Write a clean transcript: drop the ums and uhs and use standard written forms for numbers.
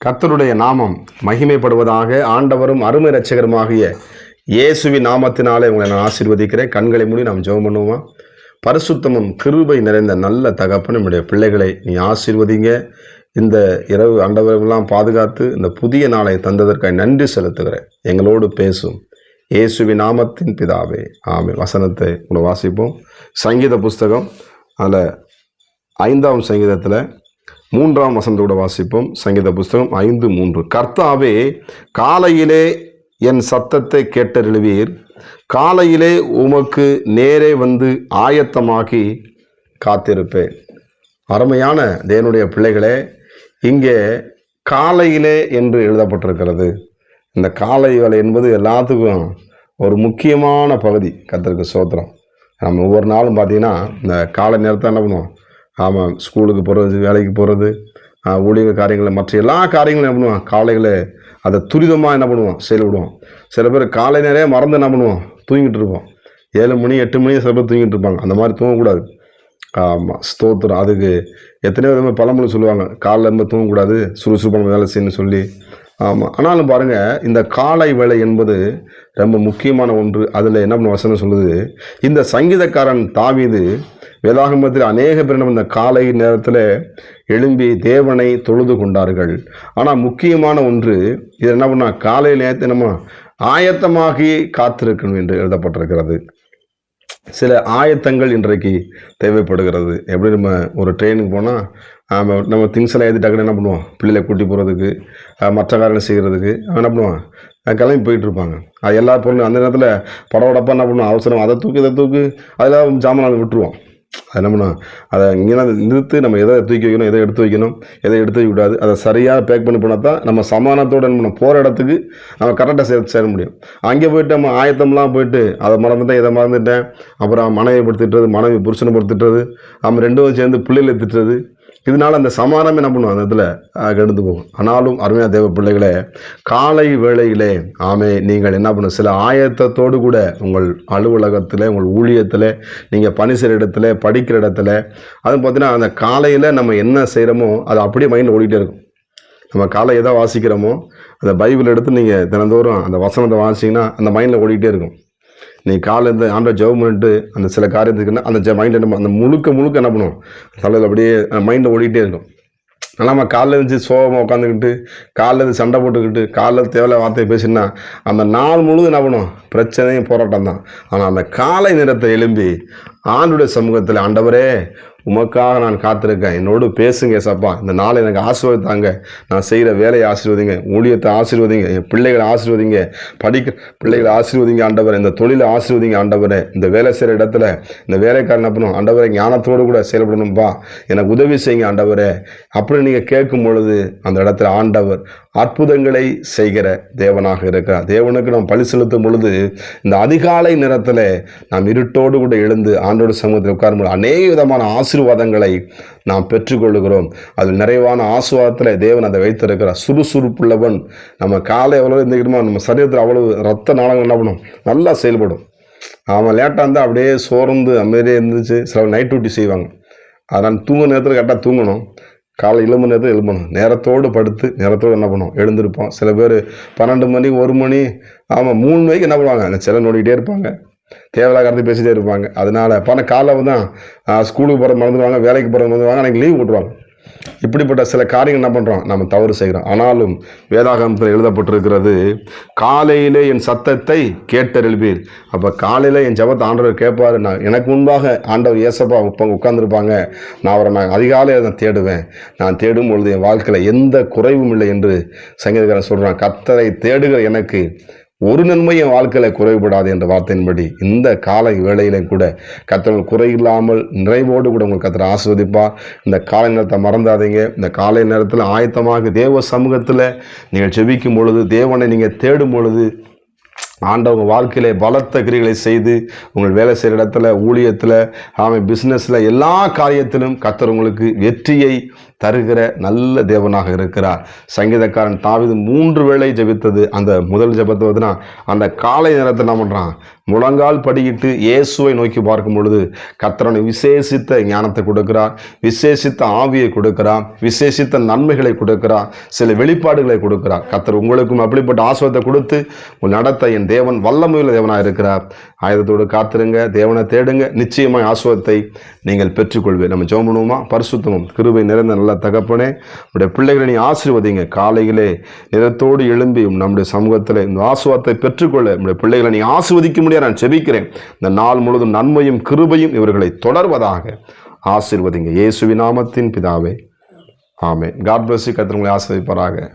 கர்த்தருடைய நாமம் மகிமைப்படுவதாக. ஆண்டவரும் அருமை இரட்சகருமாகிய இயேசுவின் நாமத்தினாலே உங்களை நான் ஆசீர்வதிக்கிறேன். கண்களை மூடி நாம் ஜெபம் பண்ணுவோம். பரிசுத்தமும் கிருபை நிறைந்த நல்ல தகப்பன், நம்முடைய பிள்ளைகளை நீ ஆசீர்வதிங்க. இந்த இரவு ஆண்டவர்களெல்லாம் பாதுகாத்து இந்த புதிய நாளை தந்ததற்காக நன்றி செலுத்துகிறேன். எங்களோடு பேசும் இயேசுவின் நாமத்தின் பிதாவே, ஆமென். வசனத்தை உங்களை வாசிப்போம். சங்கீத புஸ்தகம் அதில் 5ஆம் சங்கீதத்தில் 3ஆம் வசனத்தோட வாசிப்போம். சங்கீத புஸ்தகம் 5:3. கர்த்தாவே, காலையிலே என் சத்தத்தை கேட்டருளுவீர், காலையிலே உமக்கு நேரே வந்து ஆயத்தமாகி காத்திருப்பேன். அருமையான தேவனுடைய பிள்ளைகளே, இங்கே காலையிலே என்று எழுதப்பட்டிருக்கிறது. இந்த காலை வேலை என்பது எல்லாத்துக்கும் ஒரு முக்கியமான பகுதி. கர்த்தருக்கு ஸ்தோத்திரம். நம்ம ஒவ்வொரு நாளும் பார்த்தீங்கன்னா இந்த காலை நேரத்தை என்ன பண்ணுவோம்? ஆமாம், ஸ்கூலுக்கு போகிறது, வேலைக்கு போகிறது, ஊழிய காரியங்கள், மற்ற எல்லா காரியங்களும் என்ன பண்ணுவோம்? காலையில் அதை துரிதமாக என்ன பண்ணுவோம்? செயல்படுவோம். சில பேர் காலை நேரம் மறந்து என்ன பண்ணுவோம்? தூங்கிட்டு இருப்போம். 7 மணி 8 மணி சில பேர் தூங்கிட்டு இருப்பாங்க. அந்த மாதிரி தூங்கக்கூடாது. ஆமாம், ஸ்தோத்திரம். அதுக்கு எத்தனையோ விதமாக பழமொழி சொல்லுவாங்க, காலைல இருந்து தூங்கக்கூடாது, சுறுசுறுப்பான வேலை செய்யணும்னு சொல்லி. ஆமாம், ஆனாலும் பாருங்கள், இந்த காலை வேலை என்பது ரொம்ப முக்கியமான ஒன்று. அதில் என்ன பண்ண வசனம் சொல்லுது, இந்த சங்கீதக்காரன் தாவீது வேதாகமத்தில் அநேக பேர் இந்த காலை நேரத்தில் எழும்பி தேவனை தொழுது கொண்டார்கள். ஆனால் முக்கியமான ஒன்று, இது என்ன பண்ணால் காலை நேரத்தை நம்ம ஆயத்தமாகி காத்திருக்கணும் என்று எழுதப்பட்டிருக்கிறது. சில ஆயத்தங்கள் இன்றைக்கு தேவைப்படுகிறது. எப்படி நம்ம ஒரு ட்ரெயினுக்கு போனால் நம்ம திங்ஸ் எல்லாம் ஏற்றி டக்குன்னு என்ன பண்ணுவோம்? பிள்ளைகளை கூட்டி போகிறதுக்கு, மற்ற காரியங்கள் செய்கிறதுக்கு என்ன பண்ணுவோம்? கிளம்பி போயிட்டு இருப்பாங்க. அது எல்லா பொருளும் அந்த நேரத்தில் படவடப்பாக என்ன பண்ணுவோம்? அவசரம், அதை தூக்கு இதை தூக்கு, அதெல்லாம் ஜாமான் விட்டுருவோம். அது என்ன பண்ணுவோம்? அதை இங்கே நிறுத்து, நம்ம எதை தூக்கி வைக்கணும், எதை எடுத்து வைக்கணும், எதை எடுத்து வைக்கக்கூடாது, அதை சரியாக பேக் பண்ணி போனால் தான் நம்ம சமாதானத்தோடு என்ன பண்ணணும்? போகிற இடத்துக்கு நம்ம கரெக்டாக சேர முடியும். அங்கே போய்ட்டு நம்ம ஆயத்தம்லாம் போயிட்டு அதை மறந்துட்டேன், இதை மறந்துட்டேன், அப்புறம் மனைவி படுத்திட்டுறது, மனைவி புருஷனை படுத்திட்டுறது, நம்ம ரெண்டும் சேர்ந்து பிள்ளைகளை திட்டுறது, இதனால் அந்த சமாதானம் என்ன பண்ணுவோம்? அந்த இடத்துல கெடுத்து போகும். ஆனாலும் அருமையான தேவ பிள்ளைகளே, காலை வேளையிலே நீங்கள் என்ன பண்ணணும்? சில ஆயத்தத்தோடு கூட உங்கள் அலுவலகத்தில், உங்கள் ஊழியத்தில், நீங்கள் பணி செய்கிற இடத்துல, படிக்கிற இடத்துல, அது பார்த்தீங்கன்னா அந்த காலையில் நம்ம என்ன செய்கிறோமோ அது அப்படியே மைண்டில் ஓடிக்கிட்டே இருக்கும். நம்ம காலை எதை வாசிக்கிறோமோ அந்த பைபிள் எடுத்து நீங்கள் தினந்தோறும் அந்த வசனத்தை வாசிச்சிங்கன்னா அந்த மைண்டில் ஓடிக்கிட்டே இருக்கும். நீ காலை இந்த ஆண்டவர் ஜெபம் பண்ணிட்டு அந்த சில காரியத்துக்குன்னா அந்த மைண்ட் அந்த முழுக்க என்ன பண்ணுவோம்? தலையில் அப்படியே மைண்டில் ஓடிக்கிட்டே இருக்கும். ஆனால் நம்ம காலைல இருந்துச்சு சோகமாக உட்காந்துக்கிட்டு, காலைல இருந்து சண்டை போட்டுக்கிட்டு, காலையில் தேவையில்ல வார்த்தையை பேசினா அந்த நாள் முழுவதும் என்ன பண்ணுவோம்? பிரச்சனையும் போராட்டம் தான். ஆனால் அந்த காலை நேரத்தை எழும்பி ஆண்டுடைய சமூகத்தில், ஆண்டவரே உமக்காக நான் காத்திருக்கேன், என்னோடு பேசுங்க ஏசப்பா, இந்த நாளை எனக்கு ஆசீர்வதித்தாங்க, நான் செய்கிற வேலையை ஆசீர்வதிங்க, ஊழியத்தை ஆசீர்வதிங்க, என் பிள்ளைகளை ஆசீர்வதிங்க, படிக்க பிள்ளைகளை ஆசீர்வதிங்க ஆண்டவரே, இந்த தொழிலை ஆசீர்வதிங்க ஆண்டவரே, இந்த வேலை செய்கிற இடத்துல இந்த வேலைக்காரன் என்ன பண்ணும்? ஆண்டவரே ஞானத்தோடு கூட செயல்படணும்பா, எனக்கு உதவி செய்யுங்க ஆண்டவரே அப்படின்னு நீங்கள் கேட்கும் பொழுது அந்த இடத்துல ஆண்டவர் அற்புதங்களை செய்கிற தேவனாக இருக்கிறார். தேவனுக்கு நாம் பழி செலுத்தும் பொழுது இந்த அதிகாலை நேரத்தில் நாம் இருட்டோடு கூட எழுந்து ஆண்டோட சமூகத்தில் உட்காரும்போது அநேக விதமான ஆசீர்வாதங்களை நாம் பெற்றுக்கொள்கிறோம். அதில் நிறைவான ஆசீர்வாதத்தில் தேவன் அதை வைத்திருக்கிறார். சுறுசுறுப்புள்ளவன் நம்ம காலை எவ்வளோ இருந்துக்கிட்டோமோ நம்ம சரீரத்தில் அவ்வளவு ரத்த நாளங்கள் என்ன பண்ணும்? நல்லா செயல்படும். அவன் லேட்டாக இருந்தால் அப்படியே சோர்ந்து அமைதியாக இருந்துச்சு. சில நைட் டியூட்டி செய்வாங்க. அதனால் தூங்க நேரத்தில் கரெக்டாக தூங்கணும். காலை 7 மணி நேரத்தில் எழுப்பணும். நேரத்தோடு படுத்து நேரத்தோடு என்ன பண்ணுவோம்? எழுந்திருப்போம். சில பேர் 12 மணி 1 மணி 3 மணிக்கு என்ன பண்ணுவாங்க? அந்த செல்லை நோண்டிகிட்டே இருப்பாங்க, தேவையில்லாத கருத்து பேசிகிட்டே இருப்பாங்க. அதனால் காலைல தான் ஸ்கூலுக்கு போகிறது மறந்துடுவாங்க, வேலைக்கு போகிறது மறந்துடுவாங்க, அன்றைக்கி லீவ் போட்டுருவாங்க. இப்படிப்பட்ட சில காரியங்கள் என்ன பண்ணுறோம்? நம்ம தவறு செய்கிறோம். ஆனாலும் வேதாகமத்தில் எழுதப்பட்டிருக்கிறது, காலையிலே என் சத்தத்தை கேட்டருள்வீர். அப்போ காலையில் என் ஜெபத்தை ஆண்டவர் கேட்பார். நான் எனக்கு முன்பாக ஆண்டவர் இயேசப்பா உட்கார்ந்துருப்பாங்க. நான் அதிகாலையை நான் தேடுவேன். நான் தேடும் பொழுது என் வாழ்க்கையில் எந்த குறைவும் இல்லை என்று சங்கீதக்காரன் சொல்கிறான். கர்த்தரை தேடுகிற எனக்கு ஒரு நன்மை என் வாழ்க்கையில் குறைபடாது என்ற வார்த்தையின்படி இந்த காலை வேளையிலே கூட கர்த்தர் குறையில்லாமல் நிறைவோடு கூட உங்களுக்கு கர்த்தர் ஆசீர்வதிப்பார். இந்த காலை நேரத்தை மறந்தாதீங்க. இந்த காலை நேரத்தில் ஆயத்தமாக தேவ சமூகத்தில் நீங்கள் ஜெபிக்கும் பொழுது, தேவனை நீங்கள் தேடும் பொழுது ஆண்டவங்க வாழ்க்கையிலே பலத்த கிரிகளை செய்து உங்கள் வேலை செய்கிற இடத்துல, ஊழியத்தில், பிஸ்னஸில், எல்லா காரியத்திலும் கர்த்தர் உங்களுக்கு வெற்றியை தருகிற நல்ல தேவனாக இருக்கிறார். சங்கீதக்காரன் தாவீது 3 வேளை ஜெபித்தது அந்த முதல் ஜெபத்தை வந்துனா அந்த காலை நேரத்தை என்ன பண்ணுறான், முழங்கால் படியிட்டு இயேசுவை நோக்கி பார்க்கும் பொழுது கர்த்தர் விசேஷித்த ஞானத்தை கொடுக்கிறார், விசேஷித்த ஆவியை கொடுக்கிறார், விசேஷித்த நன்மைகளை கொடுக்கிறார், சில வெளிப்பாடுகளை கொடுக்கிறார். கர்த்தர் உங்களுக்கும் அப்படிப்பட்ட ஆசீர்வாதத்தை கொடுத்து உங்கள் நடத்த என் தேவன் வல்லமையுள்ள தேவனாக இருக்கிறார். ஆயுதத்தோடு காத்திருங்க, தேவனை தேடுங்க, நிச்சயமாய் ஆசீர்வாதத்தை நீங்கள் பெற்றுக்கொள்வேன். நம்ம ஜெபம் பண்ணுவோமா? பரிசுத்தமும் கிருபை நிறைந்த நல்ல தகப்பனே, உடைய பிள்ளைகளை நீ ஆசீர்வதிங்க. காலையிலே நிறத்தோடு எழும்பி நம்முடைய சமூகத்தில் இந்த ஆசீர்வாதத்தை பெற்றுக்கொள்ள நம்முடைய பிள்ளைகளை நீ ஆசீர்வதிக்க முடியாது நான் செபிக்கிறேன். இந்த நாள் முழுவதும் நன்மையும் கிருபையும் இவர்களை தொடர்வதாக ஆசீர்வதிங்க. இயேசுவின் நாமத்தின் பிதாவே, ஆமென். God bless you. கர்த்தர் உங்களை ஆசீர்வதிப்பாராக.